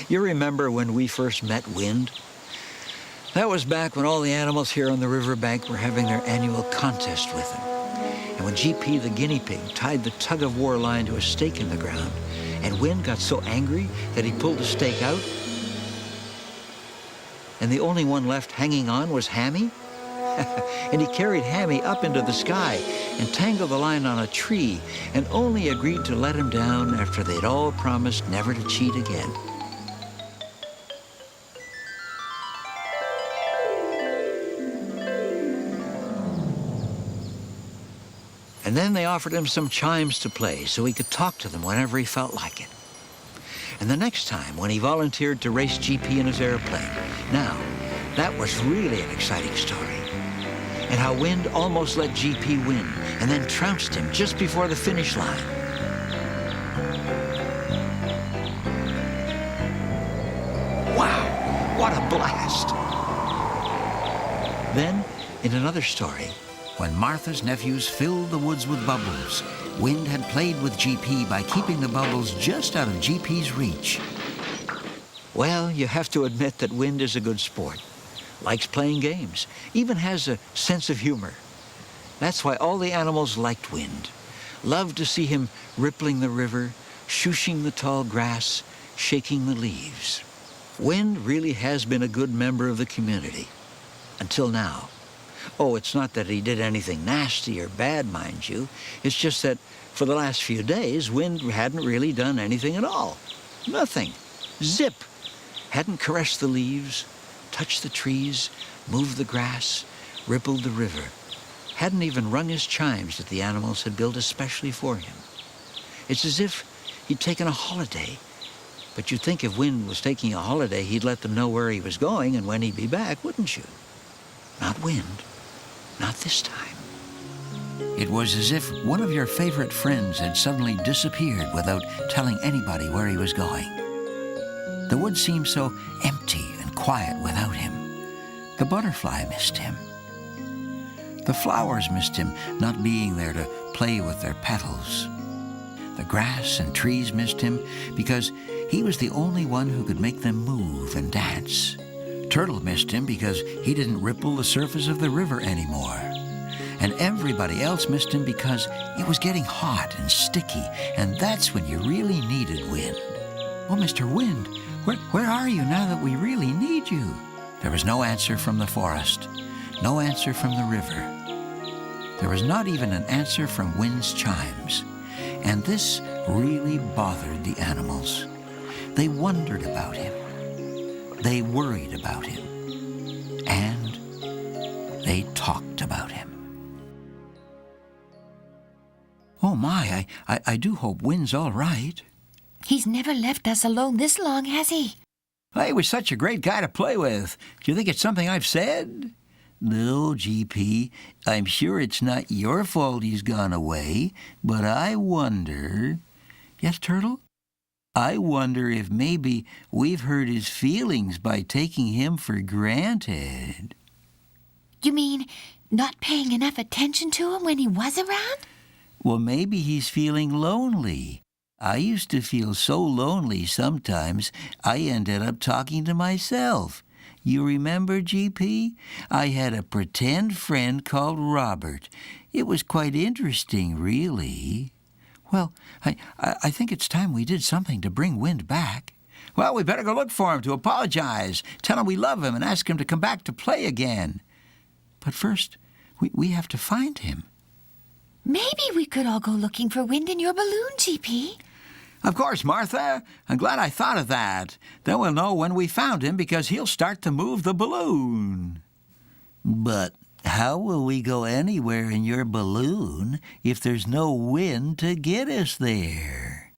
You remember when we first met Wind? That was back when all the animals here on the riverbank were having their annual contest with him. And when GP the guinea pig tied the tug-of-war line to a stake in the ground, and Wind got so angry that he pulled the stake out, and the only one left hanging on was Hammy? And he carried Hammy up into the sky and tangled the line on a tree and only agreed to let him down after they'd all promised never to cheat again. And then they offered him some chimes to play so he could talk to them whenever he felt like it. And the next time, when he volunteered to race GP in his airplane, now, that was really an exciting story. And how Wind almost let GP win and then trounced him just before the finish line. Wow, what a blast! Then, in another story, when Martha's nephews filled the woods with bubbles, Wind had played with GP by keeping the bubbles just out of GP's reach. Well, you have to admit that Wind is a good sport. Likes playing games, even has a sense of humor. That's why all the animals liked Wind. Loved to see him rippling the river, shushing the tall grass, shaking the leaves. Wind really has been a good member of the community. Until now. Oh, it's not that he did anything nasty or bad, mind you. It's just that for the last few days, Wind hadn't really done anything at all. Nothing. Zip. Hadn't caressed the leaves, touched the trees, moved the grass, rippled the river. Hadn't even rung his chimes that the animals had built especially for him. It's as if he'd taken a holiday. But you'd think if Wind was taking a holiday, he'd let them know where he was going and when he'd be back, wouldn't you? Not Wind. Not this time. It was as if one of your favorite friends had suddenly disappeared without telling anybody where he was going. The woods seemed so empty and quiet without him. The butterfly missed him. The flowers missed him, not being there to play with their petals. The grass and trees missed him because he was the only one who could make them move and dance. Turtle missed him because he didn't ripple the surface of the river anymore. And everybody else missed him because it was getting hot and sticky, and that's when you really needed Wind. Oh, Mr. Wind, where are you now that we really need you? There was no answer from the forest, no answer from the river. There was not even an answer from Wind's chimes. And this really bothered the animals. They wondered about him. They worried about him, and they talked about him. Oh my, I do hope Wind's all right. He's never left us alone this long, has he? He was such a great guy to play with. Do you think it's something I've said? No, GP, I'm sure it's not your fault he's gone away, but I wonder... Yes, Turtle? I wonder if maybe we've hurt his feelings by taking him for granted. You mean not paying enough attention to him when he was around? Well, maybe he's feeling lonely. I used to feel so lonely sometimes I ended up talking to myself. You remember, GP? I had a pretend friend called Robert. It was quite interesting, really. Well, I think it's time we did something to bring Wind back. Well, we better go look for him to apologize, tell him we love him, and ask him to come back to play again. But first, we have to find him. Maybe we could all go looking for Wind in your balloon, GP. Of course, Martha. I'm glad I thought of that. Then we'll know when we found him because he'll start to move the balloon. But how will we go anywhere in your balloon if there's no wind to get us there?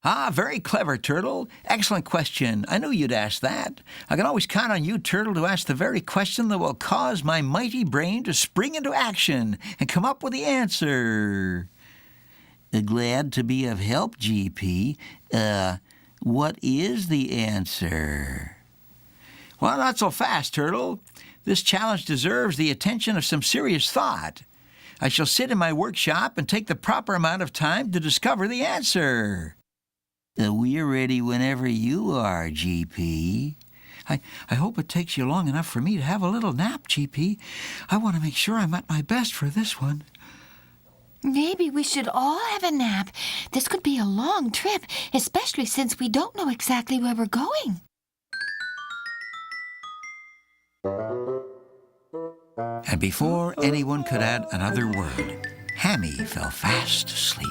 Ah, very clever, Turtle. Excellent question. I knew you'd ask that. I can always count on you, Turtle, to ask the very question that will cause my mighty brain to spring into action and come up with the answer. Glad to be of help, GP. What is the answer? Well, not so fast, Turtle. This challenge deserves the attention of some serious thought. I shall sit in my workshop and take the proper amount of time to discover the answer. We're ready whenever you are, GP. I hope it takes you long enough for me to have a little nap, GP. I want to make sure I'm at my best for this one. Maybe we should all have a nap. This could be a long trip, especially since we don't know exactly where we're going. And before anyone could add another word, Hammy fell fast asleep.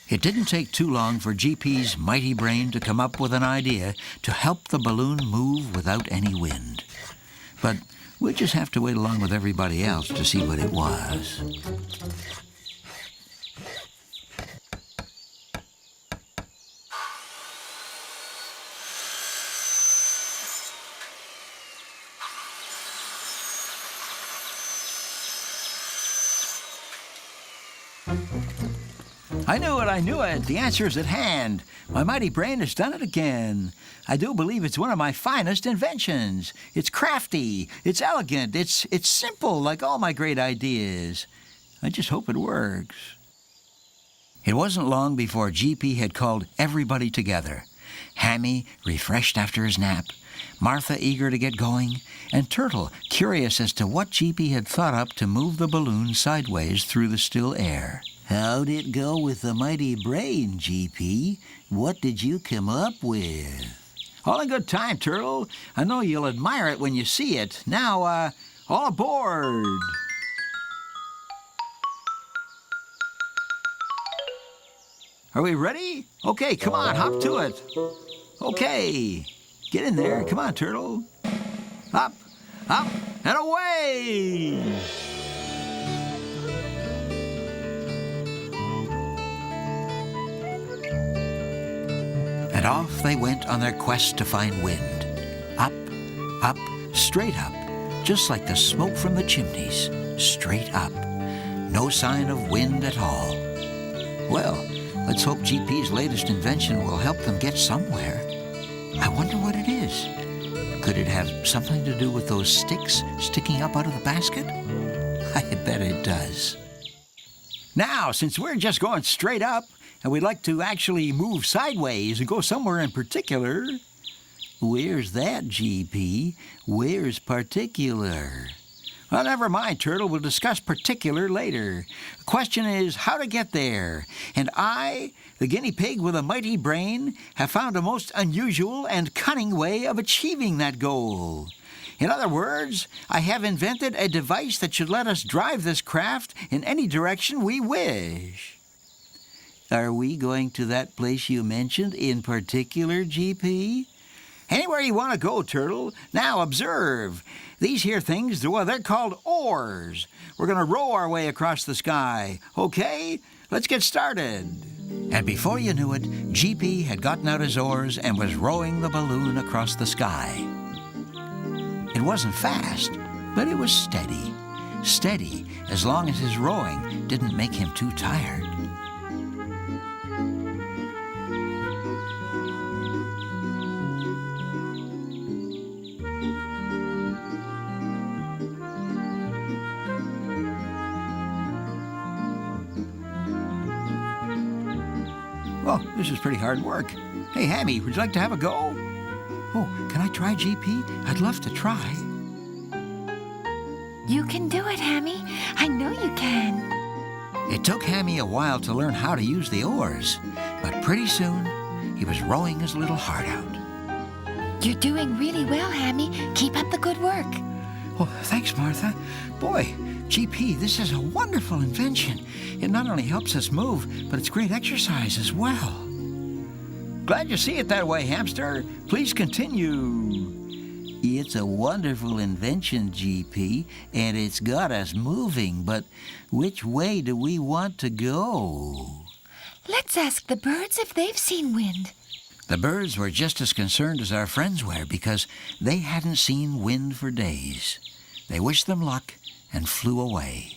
It didn't take too long for GP's mighty brain to come up with an idea to help the balloon move without any wind. But we'll just have to wait along with everybody else to see what it was. I knew it. The answer is at hand. My mighty brain has done it again. I do believe it's one of my finest inventions. It's crafty, it's elegant, it's simple like all my great ideas. I just hope it works. It wasn't long before GP had called everybody together. Hammy, refreshed after his nap, Martha eager to get going, and Turtle curious as to what GP had thought up to move the balloon sideways through the still air. How'd it go with the mighty brain, GP? What did you come up with? All in good time, Turtle. I know you'll admire it when you see it. Now, all aboard! Are we ready? Okay, come on, hop to it. Okay, get in there. Come on, Turtle. Up, up, and away! And off they went on their quest to find wind. Up, up, straight up, just like the smoke from the chimneys. Straight up. No sign of wind at all. Well, let's hope GP's latest invention will help them get somewhere. I wonder what it is. Could it have something to do with those sticks sticking up out of the basket? I bet it does. Now, since we're just going straight up, and we'd like to actually move sideways and go somewhere in particular. Where's that, GP? Where's particular? Well, never mind, Turtle. We'll discuss particular later. The question is how to get there. And I, the guinea pig with a mighty brain, have found a most unusual and cunning way of achieving that goal. In other words, I have invented a device that should let us drive this craft in any direction we wish. Are we going to that place you mentioned in particular, GP? Anywhere you want to go, Turtle. Now, observe. These here things, well, they're called oars. We're going to row our way across the sky. Okay? Let's get started. And before you knew it, GP had gotten out his oars and was rowing the balloon across the sky. It wasn't fast, but it was steady. Steady, as long as his rowing didn't make him too tired. Oh, this is pretty hard work. Hey, Hammy, would you like to have a go? Oh, can I try, GP? I'd love to try. You can do it, Hammy. I know you can. It took Hammy a while to learn how to use the oars, but pretty soon he was rowing his little heart out. You're doing really well, Hammy. Keep up the good work. Oh, thanks, Martha. Boy, GP, this is a wonderful invention. It not only helps us move, but it's great exercise as well. Glad you see it that way, Hamster. Please continue. It's a wonderful invention, GP, and it's got us moving, but which way do we want to go? Let's ask the birds if they've seen wind. The birds were just as concerned as our friends were because they hadn't seen wind for days. They wished them luck and flew away.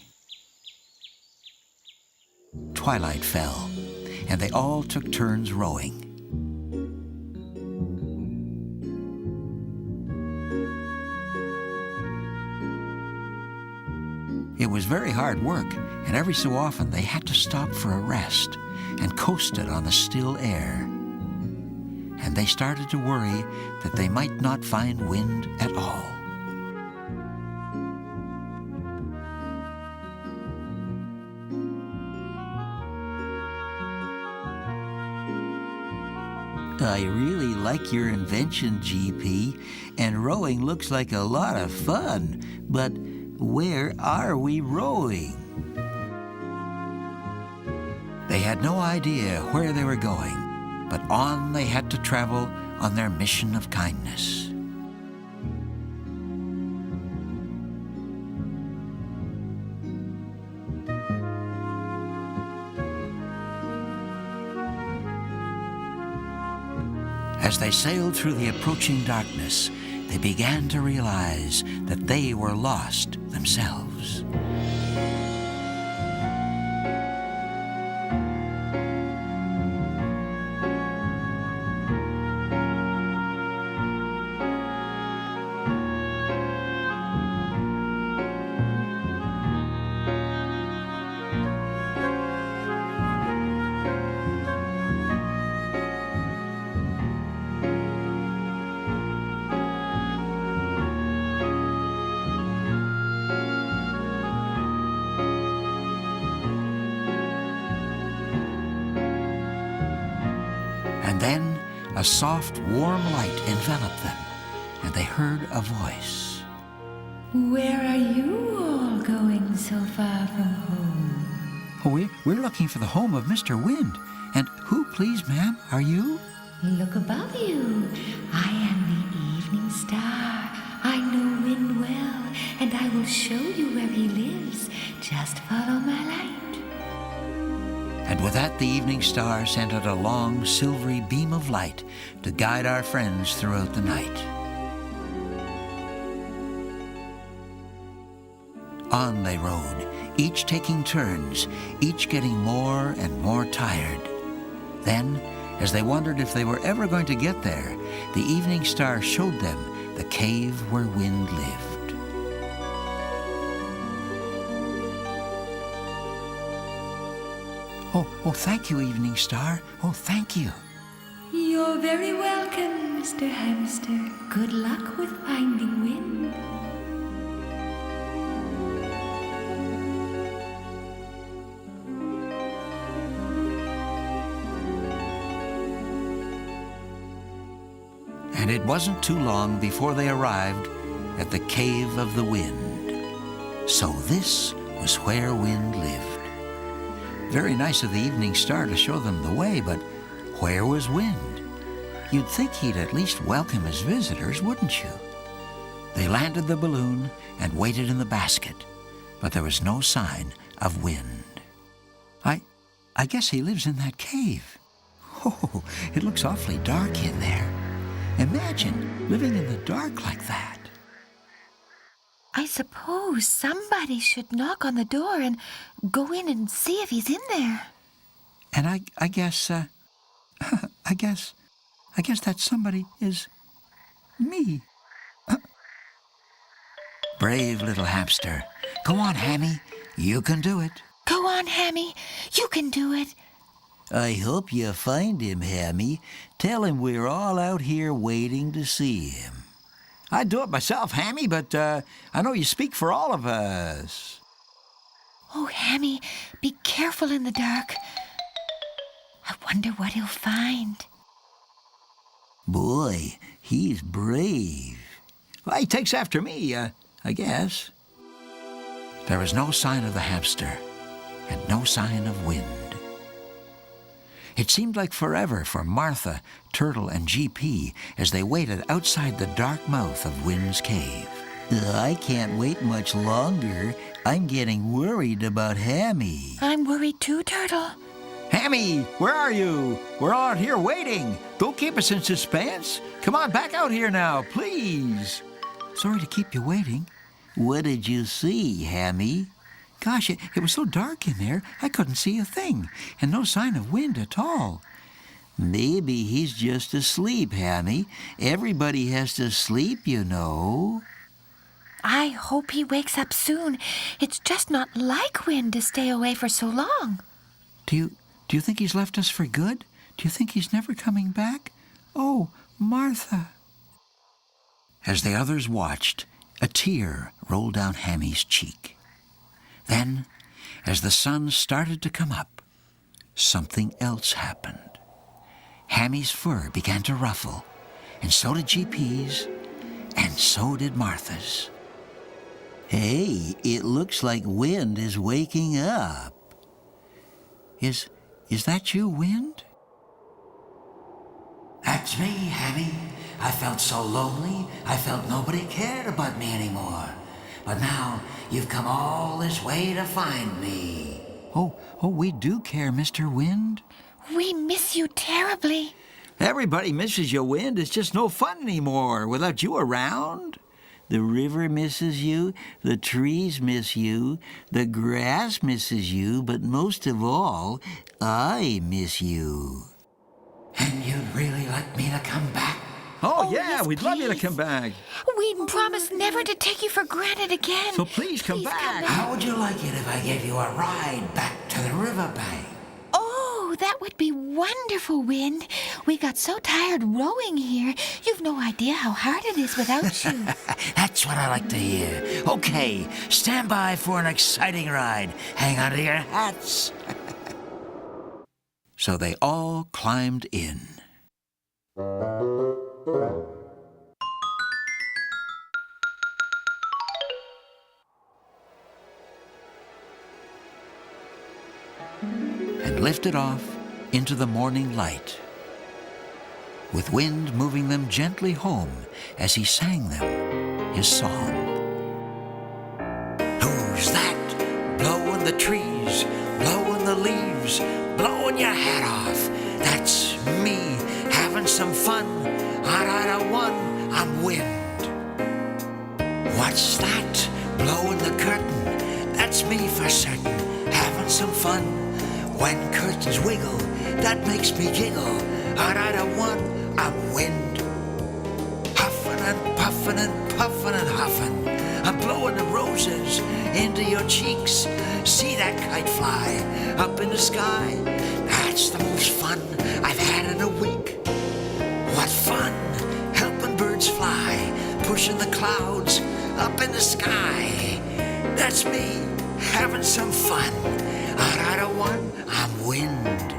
Twilight fell, and they all took turns rowing. It was very hard work, and every so often they had to stop for a rest and coasted on the still air. And they started to worry that they might not find wind at all. I really like your invention, GP, and rowing looks like a lot of fun, but where are we rowing? They had no idea where they were going, but on they had to travel on their mission of kindness. As they sailed through the approaching darkness, they began to realize that they were lost themselves. And then a soft, warm light enveloped them, and they heard a voice. Where are you all going so far from home? Oh, we're looking for the home of Mr. Wind. And who, please, ma'am, are you? Look above you. I am the evening star. I know Wind well, and I will show you where he lives. Just follow my light. And with that, the evening star sent out a long, silvery beam of light to guide our friends throughout the night. On they rode, each taking turns, each getting more and more tired. Then, as they wondered if they were ever going to get there, the evening star showed them the cave where Wind lived. Oh, thank you, Evening Star. Oh, thank you. You're very welcome, Mr. Hamster. Good luck with finding Wind. And it wasn't too long before they arrived at the Cave of the Wind. So this was where Wind lived. Very nice of the Evening Star to show them the way, but where was Wind? You'd think he'd at least welcome his visitors, wouldn't you? They landed the balloon and waited in the basket, but there was no sign of Wind. I guess he lives in that cave. Oh, it looks awfully dark in there. Imagine living in the dark like that. I suppose somebody should knock on the door and go in and see if he's in there. And I guess that somebody is me. Brave little hamster. Go on, Hammy. You can do it. Go on, Hammy. You can do it. I hope you find him, Hammy. Tell him we're all out here waiting to see him. I'd do it myself, Hammy, but I know you speak for all of us. Oh, Hammy, be careful in the dark. I wonder what he'll find. Boy, he's brave. Well, he takes after me, I guess. There was no sign of the hamster and no sign of Wind. It seemed like forever for Martha, Turtle, and GP as they waited outside the dark mouth of Wind's cave. I can't wait much longer. I'm getting worried about Hammy. I'm worried too, Turtle. Hammy, where are you? We're all out here waiting. Don't keep us in suspense. Come on back out here now, please. Sorry to keep you waiting. What did you see, Hammy? Gosh, it was so dark in there, I couldn't see a thing, and no sign of Wind at all. Maybe he's just asleep, Hammy. Everybody has to sleep, you know. I hope he wakes up soon. It's just not like Wind to stay away for so long. Do you think he's left us for good? Do you think he's never coming back? Oh, Martha. As the others watched, a tear rolled down Hammy's cheek. Then, as the sun started to come up, something else happened. Hammy's fur began to ruffle, and so did GP's, and so did Martha's. Hey, it looks like Wind is waking up. Is that you, Wind? That's me, Hammy. I felt so lonely, I felt nobody cared about me anymore. But now you've come all this way to find me. Oh, we do care, Mr. Wind. We miss you terribly. Everybody misses you, Wind. It's just no fun anymore without you around. The river misses you, the trees miss you, the grass misses you, but most of all, I miss you. And you'd really like me to come back? Oh, yeah, yes, we'd love you to please. come back. We promise never to take you for granted again. So please come back. How would you like it if I gave you a ride back to the riverbank? Oh, that would be wonderful, Wind. We got so tired rowing here. You've no idea how hard it is without you. That's what I like to hear. Okay, stand by for an exciting ride. Hang on to your hats. So they all climbed in. And lifted off into the morning light, with Wind moving them gently home as he sang them his song. Who's that blowing the trees, blowing the leaves, blowing your hat off? That's me having some fun. On Ida 1, I'm Wind. What's that blowing the curtain? That's me for certain, having some fun. When curtains wiggle, that makes me giggle. On Ida 1, I'm Wind. Huffing and puffing and puffing and huffing. I'm blowing the roses into your cheeks. See that kite fly up in the sky? That's the most fun I've had in a week. What fun helping birds fly, pushing the clouds up in the sky. That's me having some fun. On Ida 1, I'm Wind.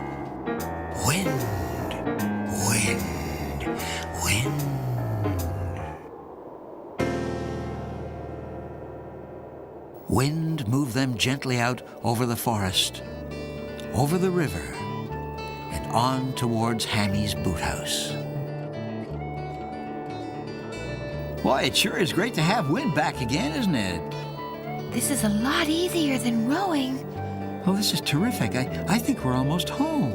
Wind, wind, wind. Wind moved them gently out over the forest, over the river, and on towards Hammy's boot house. Boy, it sure is great to have Wind back again, isn't it? This is a lot easier than rowing. Oh, this is terrific. I think we're almost home.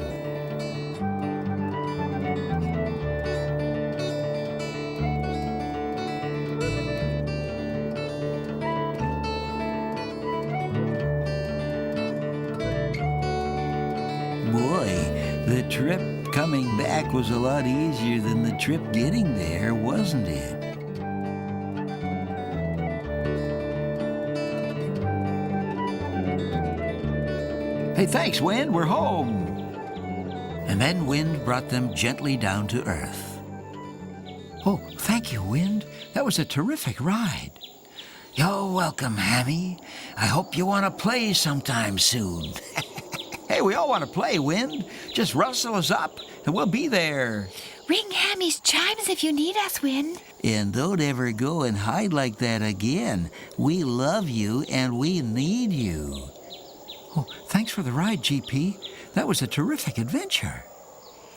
Boy, the trip coming back was a lot easier than the trip getting there, wasn't it? Hey, thanks, Wind. We're home. And then Wind brought them gently down to earth. Oh, thank you, Wind. That was a terrific ride. You're welcome, Hammy. I hope you want to play sometime soon. Hey, we all want to play, Wind. Just rustle us up, and we'll be there. Ring Hammy's chimes if you need us, Wind. And don't ever go and hide like that again. We love you, and we need you. Oh, thanks for the ride, GP. That was a terrific adventure.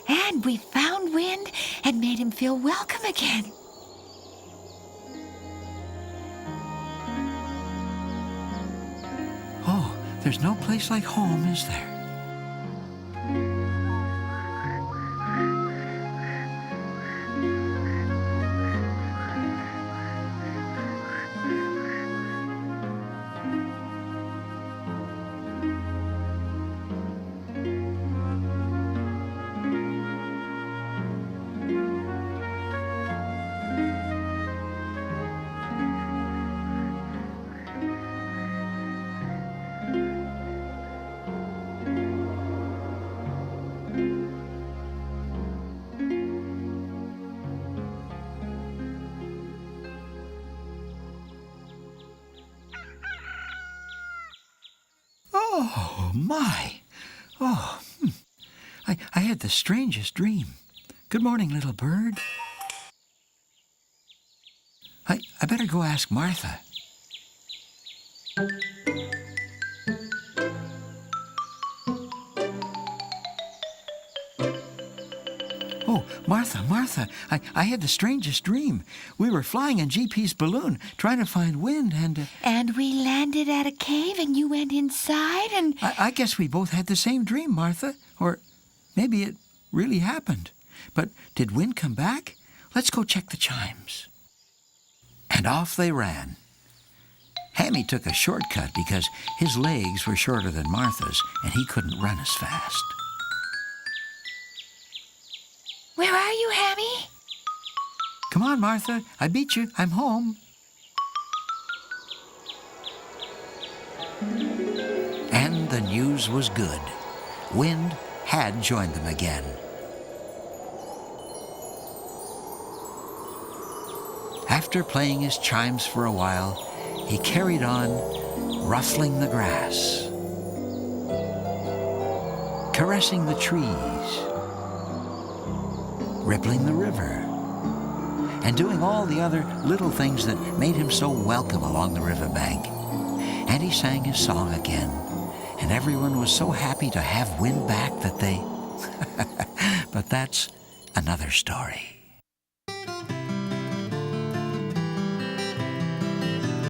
And we found Wind and made him feel welcome again. Oh, there's no place like home, is there? Oh, my. Oh, I had the strangest dream. Good morning, little bird. I better go ask Martha. Oh, Martha, I had the strangest dream. We were flying in GP's balloon, trying to find wind, and... And we landed at a cave and you went inside and... I guess we both had the same dream, Martha. Or maybe it really happened. But did wind come back? Let's go check the chimes. And off they ran. Hammy took a shortcut because his legs were shorter than Martha's and he couldn't run as fast. Where are you, Hammy? Come on, Martha. I beat you. I'm home. And the news was good. Wind had joined them again. After playing his chimes for a while, he carried on, ruffling the grass, caressing the trees, rippling the river, and doing all the other little things that made him so welcome along the riverbank. And he sang his song again, and everyone was so happy to have wind back that they... But that's another story.